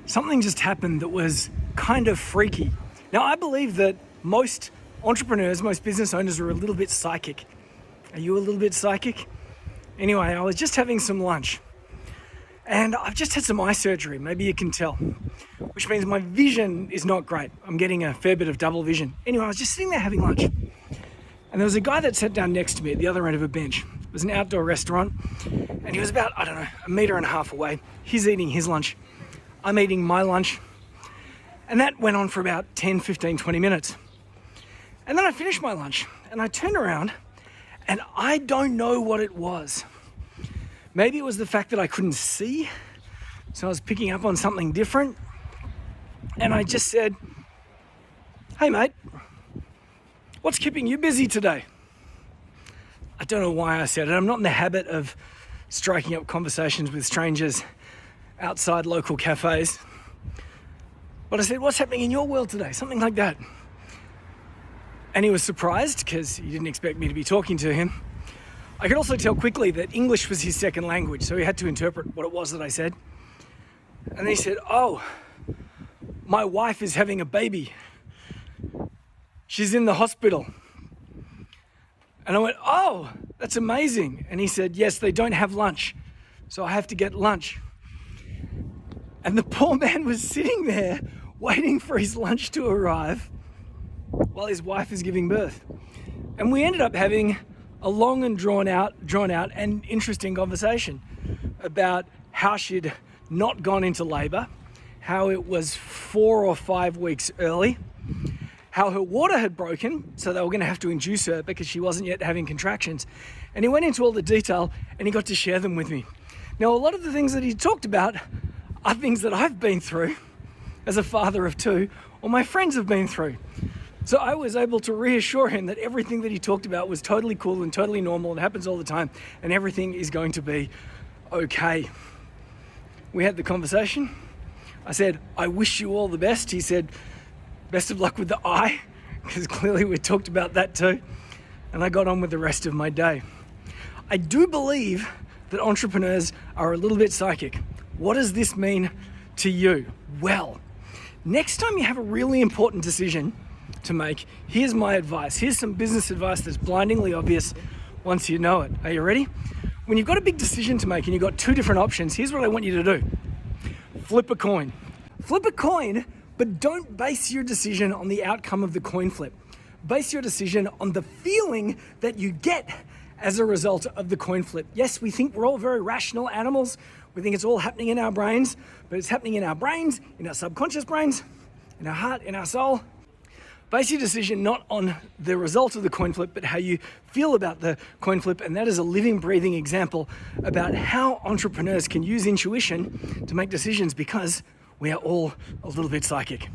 something just happened that was kind of freaky. Now, I believe that most entrepreneurs, most business owners are a little bit psychic. Are you a little bit psychic? Anyway, I was just having some lunch and I've just had some eye surgery, maybe you can tell, which means my vision is not great. I'm getting a fair bit of double vision. Anyway, I was just sitting there having lunch and there was a guy that sat down next to me at the other end of a bench. It was an outdoor restaurant and he was about, I don't know, 1.5 meters away. He's eating his lunch. I'm eating my lunch. And that went on for about 10, 15, 20 minutes. And then I finished my lunch and I turned around and I don't know what it was. Maybe it was the fact that I couldn't see, so I was picking up on something different. And I just said, "Hey mate, what's keeping you busy today?" I don't know why I said it. I'm not in the habit of striking up conversations with strangers outside local cafes. But I said, "What's happening in your world today?" Something like that. And he was surprised because he didn't expect me to be talking to him. I could also tell quickly that English was his second language, so he had to interpret what it was that I said. And then he said, "Oh, my wife is having a baby. She's in the hospital." And I went, "Oh, that's amazing." And he said, "Yes, they don't have lunch, so I have to get lunch." And the poor man was sitting there waiting for his lunch to arrive while his wife is giving birth. And we ended up having a long and drawn out and interesting conversation about how she'd not gone into labor, how it was 4 or 5 weeks early, how her water had broken, so they were going to have to induce her because she wasn't yet having contractions. And he went into all the detail and he got to share them with me. Now, a lot of the things that he talked about are things that I've been through as a father of 2, or my friends have been through. So I was able to reassure him that everything that he talked about was totally cool and totally normal and happens all the time, and everything is going to be okay. We had the conversation. I said, "I wish you all the best." He said, "Best of luck with the eye," because clearly we talked about that too. And I got on with the rest of my day. I do believe that entrepreneurs are a little bit psychic. What does this mean to you? Well, next time you have a really important decision to make, here's my advice. Here's some business advice that's blindingly obvious once you know it. Are you ready? When you've got a big decision to make and you've got 2 different options, here's what I want you to do. Flip a coin. Flip a coin, but don't base your decision on the outcome of the coin flip. Base your decision on the feeling that you get as a result of the coin flip. Yes, we think we're all very rational animals. We think it's all happening in our brains, but it's happening in our brains, in our subconscious brains, in our heart, in our soul. Base your decision not on the result of the coin flip, but how you feel about the coin flip. And that is a living, breathing example about how entrepreneurs can use intuition to make decisions, because we are all a little bit psychic.